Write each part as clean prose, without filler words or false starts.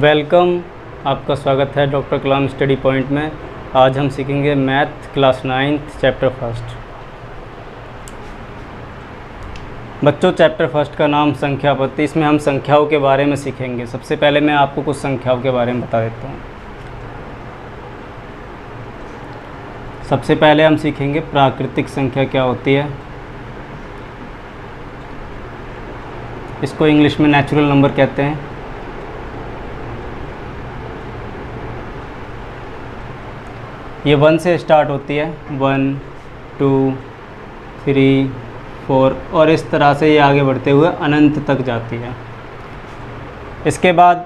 Welcome, आपका स्वागत है डॉक्टर कलाम स्टडी पॉइंट में। आज हम सीखेंगे मैथ क्लास 9 चैप्टर फर्स्ट। बच्चों, चैप्टर फर्स्ट का नाम संख्या पद्धति। इसमें हम संख्याओं के बारे में सीखेंगे। सबसे पहले मैं आपको कुछ संख्याओं के बारे में बता देता हूँ। सबसे पहले हम सीखेंगे प्राकृतिक संख्या क्या होती है। इसको इंग्लिश में नेचुरल नंबर कहते हैं। ये 1 से स्टार्ट होती है, 1, 2, 3, 4 और इस तरह से ये आगे बढ़ते हुए अनंत तक जाती है। इसके बाद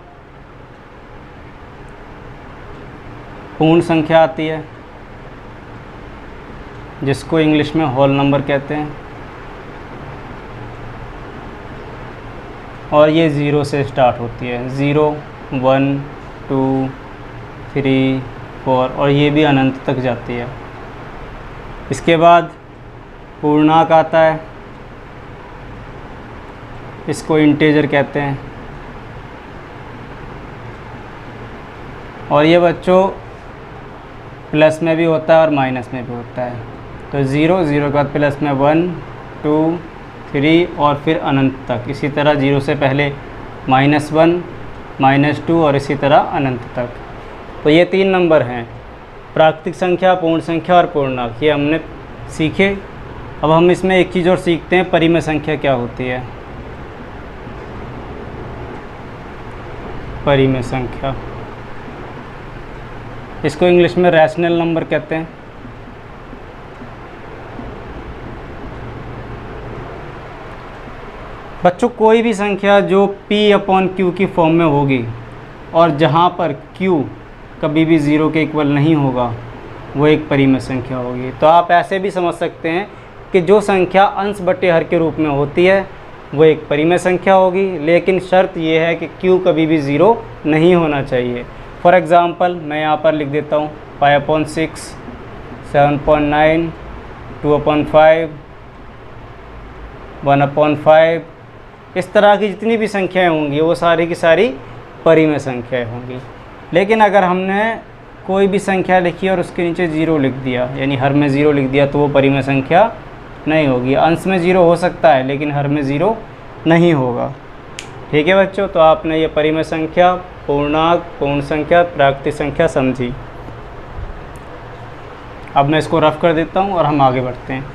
पूर्ण संख्या आती है, जिसको इंग्लिश में होल नंबर कहते हैं, और ये 0 से स्टार्ट होती है। 0, 1, 2, 3, 4 और ये भी अनंत तक जाती है। इसके बाद पूर्णांक आता है, इसको इंटीजर कहते हैं। और ये बच्चों प्लस में भी होता है और माइनस में भी होता है। तो 0 के बाद प्लस में 1, 2, 3 और फिर अनंत तक। इसी तरह 0 से पहले -1, -2 और इसी तरह अनंत तक। तो ये 3 नंबर हैं, प्राकृतिक संख्या, पूर्ण संख्या और पूर्णांक। ये हमने सीखे। अब हम इसमें एक चीज़ और सीखते हैं, परिमेय संख्या क्या होती है। परिमेय संख्या, इसको इंग्लिश में रैशनल नंबर कहते हैं। बच्चों, कोई भी संख्या जो P/Q की फॉर्म में होगी और जहाँ पर Q कभी भी 0 के इक्वल नहीं होगा, वो एक परिमेय संख्या होगी। तो आप ऐसे भी समझ सकते हैं कि जो संख्या अंश बटे हर के रूप में होती है वो एक परिमेय संख्या होगी, लेकिन शर्त ये है कि Q कभी भी 0 नहीं होना चाहिए। फॉर एग्ज़ाम्पल मैं यहाँ पर लिख देता हूँ 5/6, 7/9, 2/5, 1/5। इस तरह की जितनी भी संख्याएँ होंगी वो सारी की सारी परिमेय संख्याएँ होंगी। लेकिन अगर हमने कोई भी संख्या लिखी और उसके नीचे 0 लिख दिया, यानी हर में 0 लिख दिया, तो वो परिमेय संख्या नहीं होगी। अंश में 0 हो सकता है लेकिन हर में 0 नहीं होगा। ठीक है बच्चों, तो आपने ये परिमेय संख्या, पूर्णांक, पूर्ण संख्या, प्राकृतिक संख्या समझी। अब मैं इसको रफ कर देता हूँ और हम आगे बढ़ते हैं।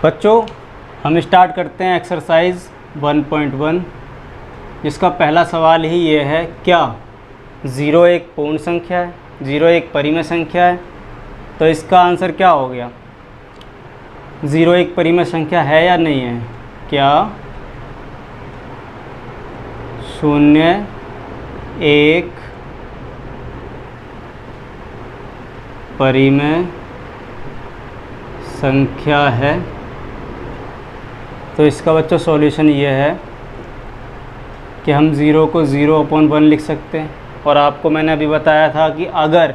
बच्चों, हम स्टार्ट करते हैं एक्सरसाइज 1.1, जिसका पहला सवाल ही ये है, क्या 0 एक पूर्ण संख्या है, 0 एक परिमेय संख्या है? तो इसका आंसर क्या हो गया? 0 एक परिमेय संख्या है या नहीं है? क्या 0 एक परिमेय संख्या है? तो इसका बच्चों सॉल्यूशन ये है कि हम 0 को 0/1 लिख सकते हैं। और आपको मैंने अभी बताया था कि अगर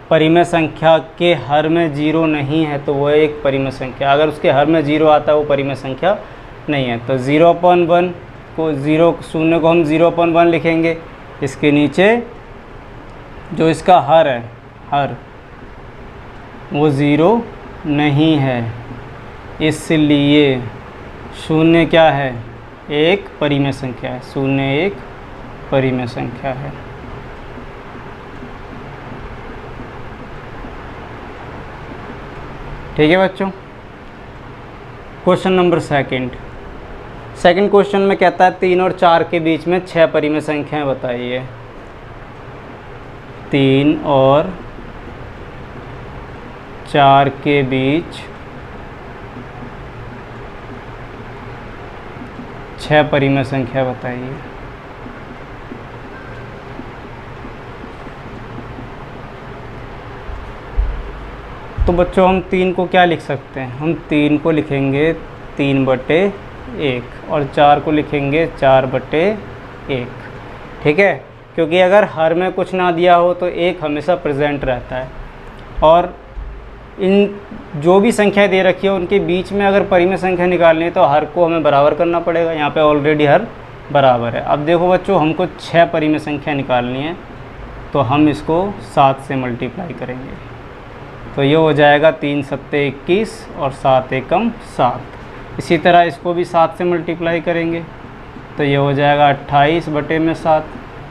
परिमेय संख्या के हर में 0 नहीं है तो वो एक परिमेय संख्या, अगर उसके हर में 0 आता है वो परिमेय संख्या नहीं है। तो 0/1 को 0 को हम 0/1 लिखेंगे। इसके नीचे जो इसका हर है, हर वो 0 नहीं है, इसलिए 0 क्या है? एक परिमेय संख्या है। 0 एक परिमेय संख्या है। ठीक है बच्चों। क्वेश्चन नंबर सेकंड क्वेश्चन में कहता है 3 और 4 के बीच में 6 परिमेय संख्याएं बताइए। 3 और 4 के बीच 6 परिमेय संख्या बताइए। तो बच्चों, हम 3 को क्या लिख सकते हैं? हम 3 को लिखेंगे 3/1 और 4 को लिखेंगे 4/1। ठीक है। क्योंकि अगर हर में कुछ ना दिया हो तो 1 हमेशा प्रेजेंट रहता है, और इन जो भी संख्या दे रखी है उनके बीच में अगर परिमेय संख्या निकालनी है तो हर को हमें बराबर करना पड़ेगा। यहाँ पे ऑलरेडी हर बराबर है। अब देखो बच्चों, हमको 6 परिमेय संख्या निकालनी है, तो हम इसको 7 से मल्टीप्लाई करेंगे, तो ये हो जाएगा 3 सत्ते 21 और 7 एकम 7। इसी तरह इसको भी 7 से मल्टीप्लाई करेंगे, तो ये हो जाएगा 28/7।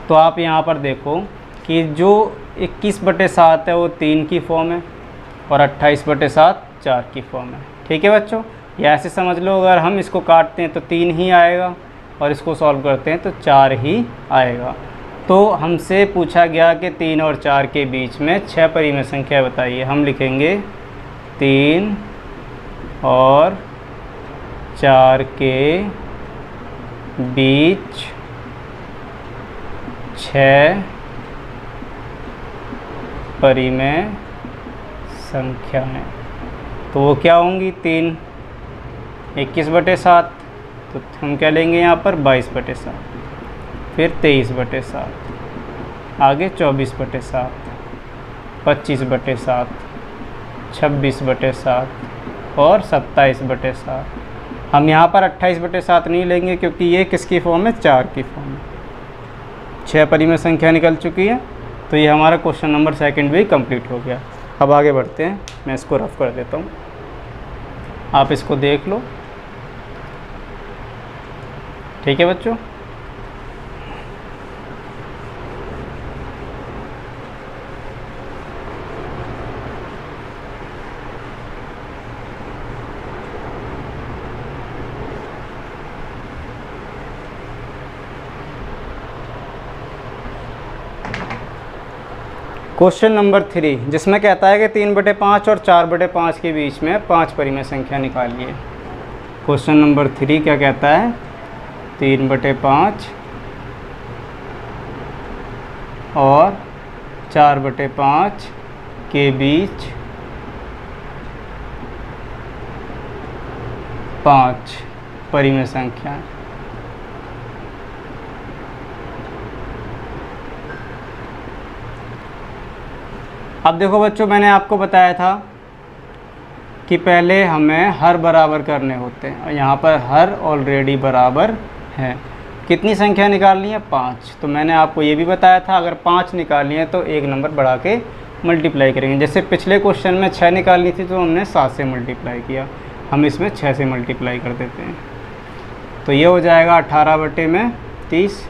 तो आप यहाँ पर देखो कि जो 21/7 है वो 3 की फॉर्म है और 28/7 4 की फॉर्म है। ठीक है बच्चों, या ऐसे समझ लो, अगर हम इसको काटते हैं तो 3 ही आएगा और इसको सॉल्व करते हैं तो 4 ही आएगा। तो हमसे पूछा गया कि 3 और 4 के बीच में 6 परिमेय संख्या बताइए। हम लिखेंगे 3 और 4 के बीच 6 परिमेय संख्याएं, तो वो क्या होंगी? 3 21/7, तो हम क्या लेंगे यहाँ पर 22/7, फिर 23/7, आगे 24/7, 25/7, 26/7 और 27/7। हम यहाँ पर 28/7 नहीं लेंगे क्योंकि ये किसकी फॉर्म है? 4 की फॉर्म है। 6 परिमेय संख्या निकल चुकी है, तो ये हमारा क्वेश्चन नंबर 2 भी कंप्लीट हो गया। अब आगे बढ़ते हैं, मैं इसको रफ कर देता हूँ, आप इसको देख लो। ठीक है बच्चों, क्वेश्चन नंबर 3, जिसमें कहता है कि 3/5 और 4/5 के बीच में 5 परिमेय संख्या निकालिए। क्वेश्चन नंबर 3 क्या कहता है? 3/5 और 4/5 के बीच 5 परिमेय संख्या। अब देखो बच्चों, मैंने आपको बताया था कि पहले हमें हर बराबर करने होते हैं, और यहाँ पर हर ऑलरेडी बराबर है। कितनी संख्या निकालनी है? 5। तो मैंने आपको ये भी बताया था, अगर 5 निकालनी है तो एक नंबर बढ़ा के मल्टीप्लाई करेंगे। जैसे पिछले क्वेश्चन में 6 निकालनी थी तो हमने 7 से मल्टीप्लाई किया, हम इसमें 6 से मल्टीप्लाई कर देते हैं, तो ये हो जाएगा 18/30।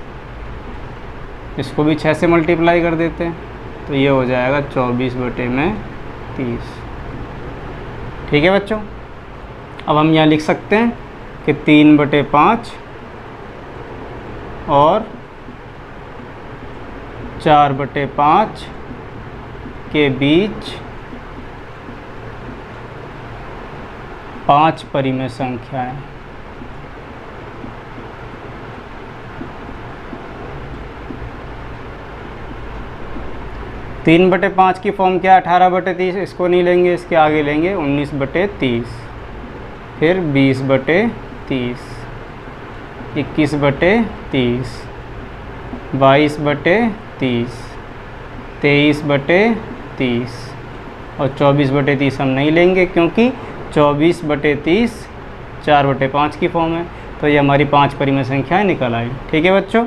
इसको भी 6 से मल्टीप्लाई कर देते हैं, तो ये हो जाएगा 24/30। ठीक है बच्चों, अब हम यहाँ लिख सकते हैं कि 3/5 और 4/5 के बीच 5 परिमेय संख्याएं। तीन बटे 5 की फॉर्म क्या है? 18/30। इसको नहीं लेंगे, इसके आगे लेंगे 19/30, फिर 20/30, 21/30, 22/30, 23/30 और 24/30 हम नहीं लेंगे क्योंकि 24/30 4/5 की फॉर्म है। तो ये हमारी 5 परिमेय संख्याएं निकल आई। ठीक है बच्चों,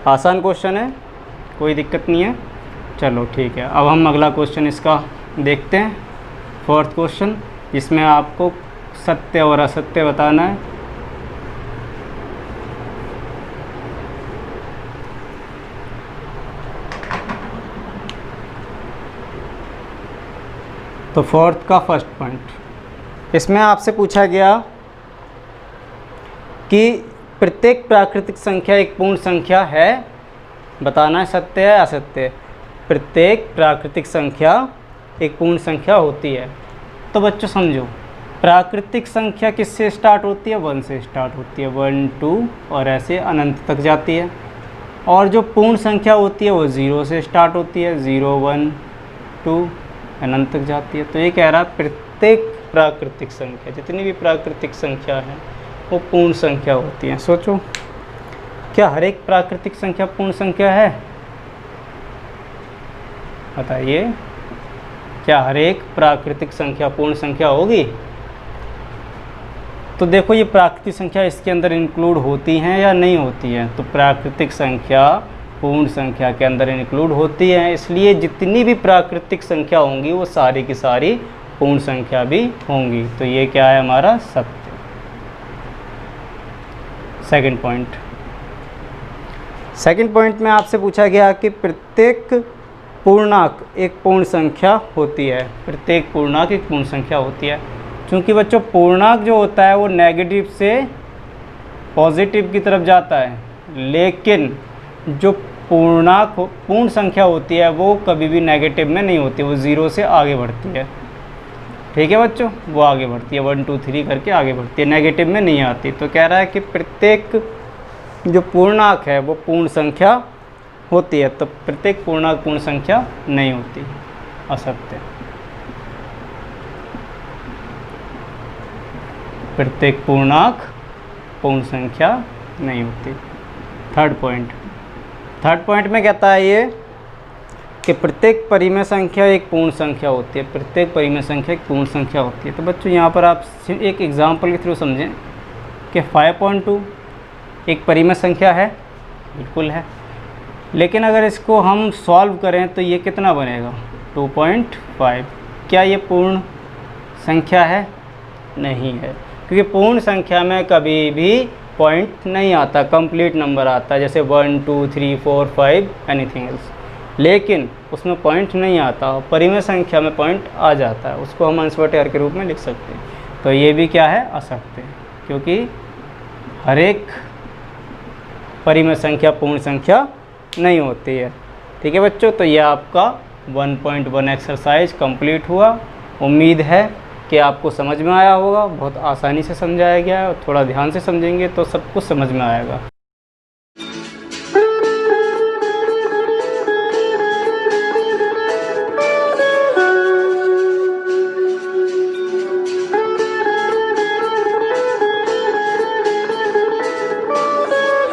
आसान क्वेश्चन है, कोई दिक्कत नहीं है। चलो ठीक है, अब हम अगला क्वेश्चन इसका देखते हैं, 4th क्वेश्चन, जिसमें आपको सत्य और असत्य बताना है। तो 4th का फर्स्ट पॉइंट, इसमें आपसे पूछा गया कि प्रत्येक प्राकृतिक संख्या एक पूर्ण संख्या है, बताना है सत्य है असत्य। प्रत्येक प्राकृतिक संख्या एक पूर्ण संख्या होती है। तो बच्चों समझो, प्राकृतिक संख्या किससे स्टार्ट होती है? 1 से स्टार्ट होती है, 1 2 और ऐसे अनंत तक जाती है। और जो पूर्ण संख्या होती है वो 0 से स्टार्ट होती है, 0 1 2 अनंत तक जाती है। तो ये कह रहा है प्रत्येक प्राकृतिक संख्या, जितनी भी प्राकृतिक संख्या है वो पूर्ण संख्या होती है। सोचो, क्या हर एक प्राकृतिक संख्या पूर्ण संख्या है? बताइए, क्या हर एक प्राकृतिक संख्या पूर्ण संख्या होगी? तो देखो ये प्राकृतिक संख्या इसके अंदर इंक्लूड होती हैं या नहीं होती हैं? तो प्राकृतिक संख्या पूर्ण संख्या के अंदर इंक्लूड होती हैं, इसलिए जितनी भी प्राकृतिक संख्या होंगी वो सारी की सारी पूर्ण संख्या भी होंगी। तो ये क्या है हमारा सत्य। सेकंड पॉइंट में आपसे पूछा गया कि प्रत्येक पूर्णांक एक पूर्ण संख्या होती है। प्रत्येक पूर्णांक एक पूर्ण संख्या होती है। क्योंकि बच्चों पूर्णांक जो होता है वो नेगेटिव से पॉजिटिव की तरफ जाता है, लेकिन जो पूर्णांक पूर्ण संख्या होती है वो कभी भी नेगेटिव में नहीं होती, वो ज़ीरो से आगे बढ़ती है। ठीक है बच्चों, वो आगे बढ़ती है 1 2 3 करके आगे बढ़ती है, नेगेटिव में नहीं आती। तो कह रहा है कि प्रत्येक जो पूर्णांक है वो पूर्ण संख्या होती है। तो प्रत्येक पूर्णांक पूर्ण संख्या नहीं होती, असत्य। प्रत्येक पूर्णांक पूर्ण संख्या नहीं होती। थर्ड पॉइंट में कहता है ये कि प्रत्येक परिमेय संख्या एक पूर्ण संख्या होती है। प्रत्येक परिमेय संख्या एक पूर्ण संख्या होती है। तो बच्चों यहाँ पर आप एक एग्जांपल के थ्रू समझें कि 5.2 एक परिमेय संख्या है, बिल्कुल है, लेकिन अगर इसको हम सॉल्व करें तो ये कितना बनेगा 2.5। क्या ये पूर्ण संख्या है? नहीं है, क्योंकि पूर्ण संख्या में कभी भी पॉइंट नहीं आता, कंप्लीट नंबर आता है, जैसे 1 2 3 4 5 एनीथिंग एल्स, लेकिन उसमें पॉइंट नहीं आता। परिमेय संख्या में पॉइंट आ जाता है, उसको हम अंशवट के रूप में लिख सकते हैं। तो ये भी क्या है असत्य, क्योंकि हर एक परिमेय संख्या पूर्ण संख्या नहीं होती है। ठीक है बच्चों, तो ये आपका 1.1 एक्सरसाइज कंप्लीट हुआ। उम्मीद है कि आपको समझ में आया होगा। बहुत आसानी से समझाया गया है, और थोड़ा ध्यान से समझेंगे तो सब कुछ समझ में आएगा।